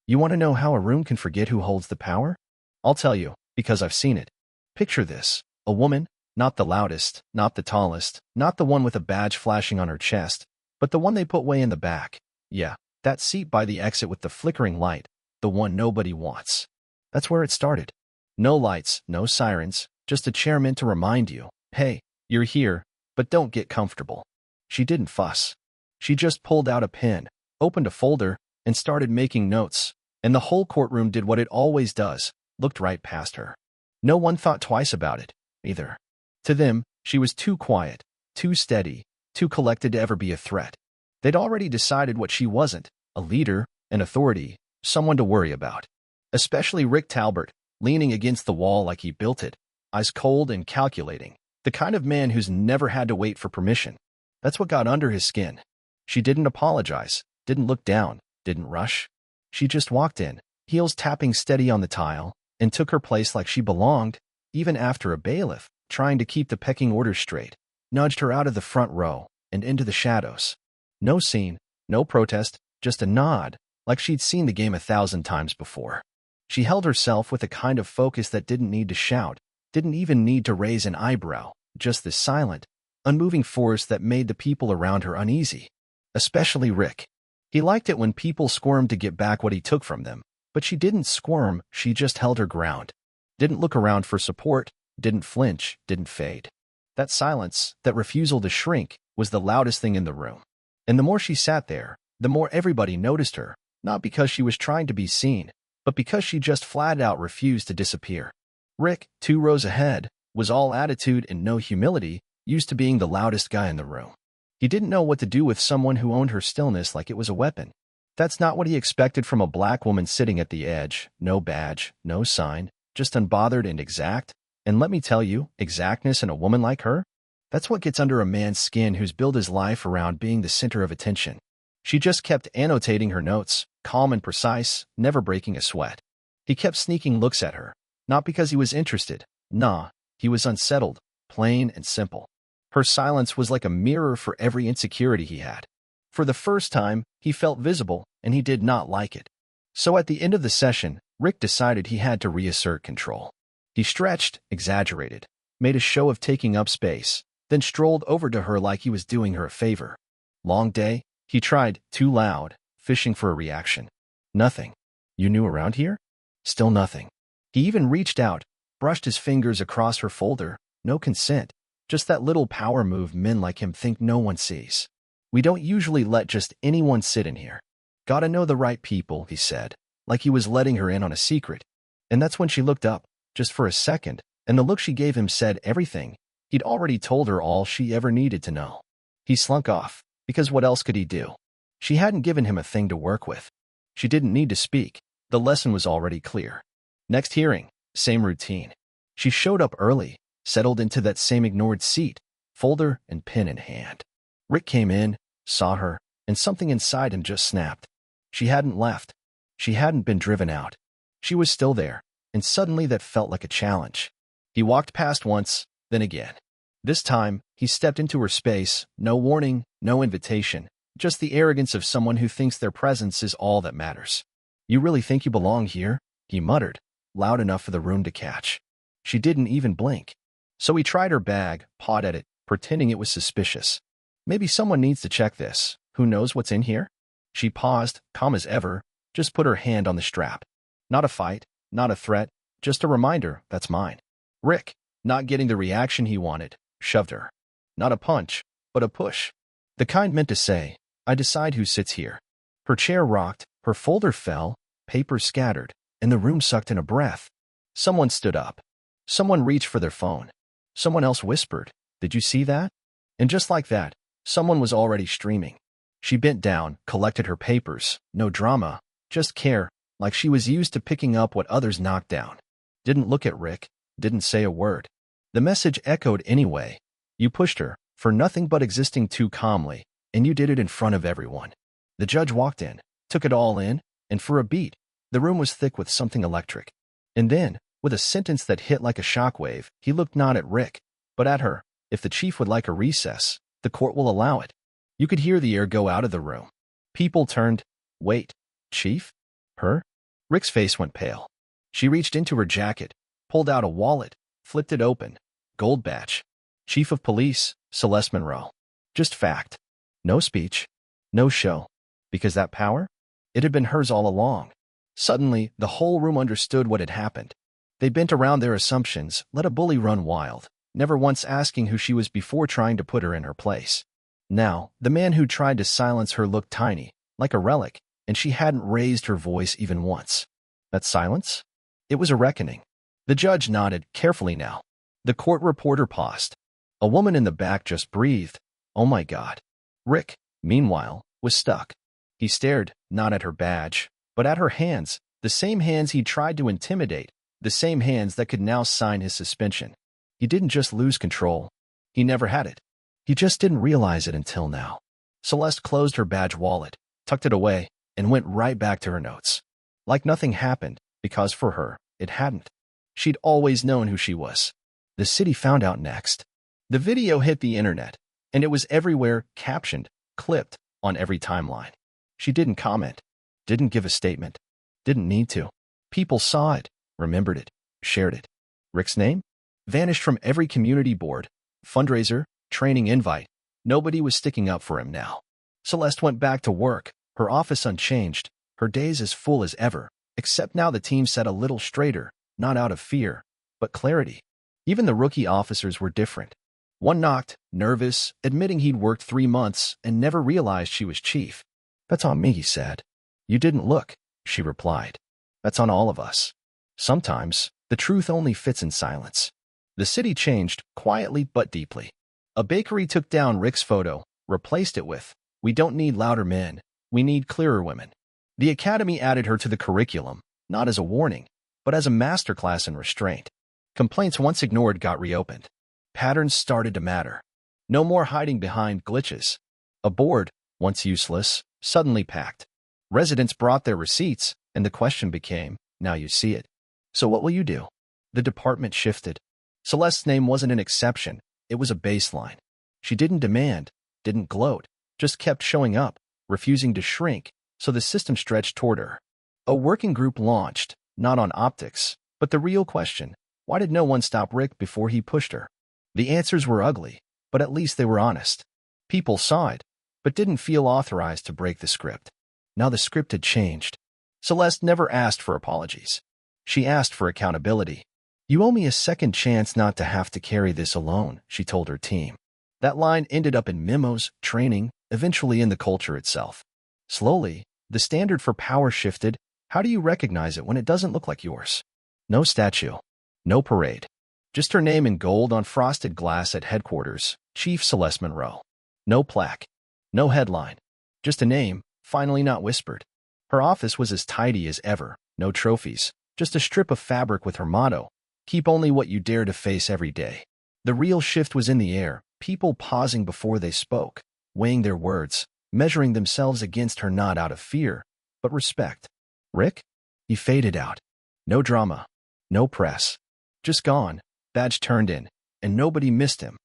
You want to know how a room can forget who holds the power? I'll tell you, because I've seen it. Picture this. A woman, not the loudest, not the tallest, not the one with a badge flashing on her chest, but the one they put way in the back. Yeah, that seat by the exit with the flickering light, the one nobody wants. That's where it started. No lights, no sirens, just a chair meant to remind you, hey, you're here, but don't get comfortable. She didn't fuss. She just pulled out a pen, opened a folder, and started making notes, and the whole courtroom did what it always does, looked right past her. No one thought twice about it, either. To them, she was too quiet, too steady, too collected to ever be a threat. They'd already decided what she wasn't, a leader, an authority, someone to worry about. Especially Rick Talbert, leaning against the wall like he built it, eyes cold and calculating, the kind of man who's never had to wait for permission. That's what got under his skin. She didn't apologize, didn't look down, didn't rush. She just walked in, heels tapping steady on the tile, and took her place like she belonged, even after a bailiff, trying to keep the pecking order straight, nudged her out of the front row and into the shadows. No scene, no protest, just a nod, like she'd seen the game 1,000 times before. She held herself with a kind of focus that didn't need to shout, didn't even need to raise an eyebrow, just this silent, unmoving force that made the people around her uneasy. Especially Rick. He liked it when people squirmed to get back what he took from them, but she didn't squirm, she just held her ground. Didn't look around for support, didn't flinch, didn't fade. That silence, that refusal to shrink, was the loudest thing in the room. And the more she sat there, the more everybody noticed her, not because she was trying to be seen, but because she just flat out refused to disappear. Rick, 2 rows ahead, was all attitude and no humility, used to being the loudest guy in the room. He didn't know what to do with someone who owned her stillness like it was a weapon. That's not what he expected from a black woman sitting at the edge, no badge, no sign, just unbothered and exact. And let me tell you, exactness in a woman like her? That's what gets under a man's skin who's built his life around being the center of attention. She just kept annotating her notes, calm and precise, never breaking a sweat. He kept sneaking looks at her, not because he was interested. Nah, he was unsettled, plain and simple. Her silence was like a mirror for every insecurity he had. For the first time, he felt visible, and he did not like it. So at the end of the session, Rick decided he had to reassert control. He stretched, exaggerated, made a show of taking up space, then strolled over to her like he was doing her a favor. Long day, he tried, too loud, fishing for a reaction. Nothing. You new around here? Still nothing. He even reached out, brushed his fingers across her folder. No consent. Just that little power move men like him think no one sees. We don't usually let just anyone sit in here. Gotta know the right people, he said, like he was letting her in on a secret. And that's when she looked up, just for a second, and the look she gave him said everything. He'd already told her all she ever needed to know. He slunk off, because what else could he do? She hadn't given him a thing to work with. She didn't need to speak. The lesson was already clear. Next hearing, same routine. She showed up early, settled into that same ignored seat, folder and pen in hand. Rick came in, saw her, and something inside him just snapped. She hadn't left. She hadn't been driven out. She was still there, and suddenly that felt like a challenge. He walked past once, then again. This time, he stepped into her space, no warning, no invitation, just the arrogance of someone who thinks their presence is all that matters. You really think you belong here? He muttered, loud enough for the room to catch. She didn't even blink. So he tried her bag, pawed at it, pretending it was suspicious. Maybe someone needs to check this. Who knows what's in here? She paused, calm as ever, just put her hand on the strap. Not a fight, not a threat, just a reminder, that's mine. Rick, not getting the reaction he wanted, shoved her. Not a punch, but a push. The kind meant to say, I decide who sits here. Her chair rocked, her folder fell, papers scattered, and the room sucked in a breath. Someone stood up. Someone reached for their phone. Someone else whispered, did you see that? And just like that, someone was already streaming. She bent down, collected her papers, no drama, just care, like she was used to picking up what others knocked down. Didn't look at Rick, didn't say a word. The message echoed anyway. You pushed her, for nothing but existing too calmly, and you did it in front of everyone. The judge walked in, took it all in, and for a beat, the room was thick with something electric. And then, with a sentence that hit like a shockwave, he looked not at Rick, but at her. If the chief would like a recess, the court will allow it. You could hear the air go out of the room. People turned. Wait, chief? Her? Rick's face went pale. She reached into her jacket, pulled out a wallet, flipped it open. Gold badge. Chief of Police, Celeste Monroe. Just fact. No speech. No show. Because that power? It had been hers all along. Suddenly, the whole room understood what had happened. They bent around their assumptions, let a bully run wild, never once asking who she was before trying to put her in her place. Now, the man who tried to silence her looked tiny, like a relic, and she hadn't raised her voice even once. That silence? It was a reckoning. The judge nodded, carefully now. The court reporter paused. A woman in the back just breathed. Oh my God. Rick, meanwhile, was stuck. He stared, not at her badge, but at her hands, the same hands he tried to intimidate, the same hands that could now sign his suspension. He didn't just lose control. He never had it. He just didn't realize it until now. Celeste closed her badge wallet, tucked it away, and went right back to her notes. Like nothing happened, because for her, it hadn't. She'd always known who she was. The city found out next. The video hit the internet, and it was everywhere, captioned, clipped, on every timeline. She didn't comment, didn't give a statement, didn't need to. People saw it, remembered it, shared it. Rick's name? Vanished from every community board, fundraiser, training invite. Nobody was sticking up for him now. Celeste went back to work, her office unchanged, her days as full as ever, except now the team sat a little straighter, not out of fear, but clarity. Even the rookie officers were different. One knocked, nervous, admitting he'd worked 3 months and never realized she was chief. That's on me, he said. You didn't look, she replied. That's on all of us. Sometimes, the truth only fits in silence. The city changed, quietly but deeply. A bakery took down Rick's photo, replaced it with, "We don't need louder men, we need clearer women." The academy added her to the curriculum, not as a warning, but as a masterclass in restraint. Complaints once ignored got reopened. Patterns started to matter. No more hiding behind glitches. A board, once useless, suddenly packed. Residents brought their receipts, and the question became, now you see it. So what will you do? The department shifted. Celeste's name wasn't an exception, it was a baseline. She didn't demand, didn't gloat, just kept showing up, refusing to shrink, so the system stretched toward her. A working group launched, not on optics, but the real question, why did no one stop Rick before he pushed her? The answers were ugly, but at least they were honest. People saw it, but didn't feel authorized to break the script. Now the script had changed. Celeste never asked for apologies. She asked for accountability. You owe me a second chance not to have to carry this alone, she told her team. That line ended up in memos, training, eventually in the culture itself. Slowly, the standard for power shifted. How do you recognize it when it doesn't look like yours? No statue. No parade. Just her name in gold on frosted glass at headquarters, Chief Celeste Monroe. No plaque. No headline. Just a name, finally not whispered. Her office was as tidy as ever, no trophies, just a strip of fabric with her motto, "Keep only what you dare to face every day." The real shift was in the air, people pausing before they spoke, weighing their words, measuring themselves against her not out of fear, but respect. Rick? He faded out. No drama. No press. Just gone, badge turned in, and nobody missed him.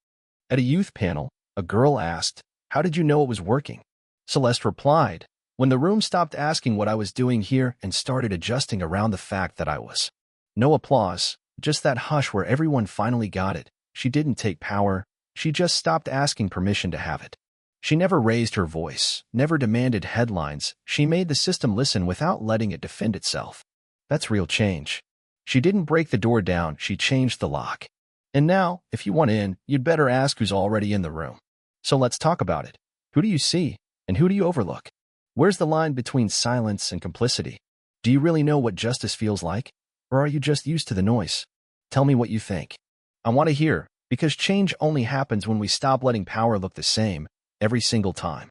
At a youth panel, a girl asked, "How did you know it was working?" Celeste replied, "When the room stopped asking what I was doing here and started adjusting around the fact that I was." No applause, just that hush where everyone finally got it. She didn't take power, she just stopped asking permission to have it. She never raised her voice, never demanded headlines, she made the system listen without letting it defend itself. That's real change. She didn't break the door down, she changed the lock. And now, if you want in, you'd better ask who's already in the room. So let's talk about it. Who do you see, and who do you overlook? Where's the line between silence and complicity? Do you really know what justice feels like? Or are you just used to the noise? Tell me what you think. I want to hear, because change only happens when we stop letting power look the same, every single time.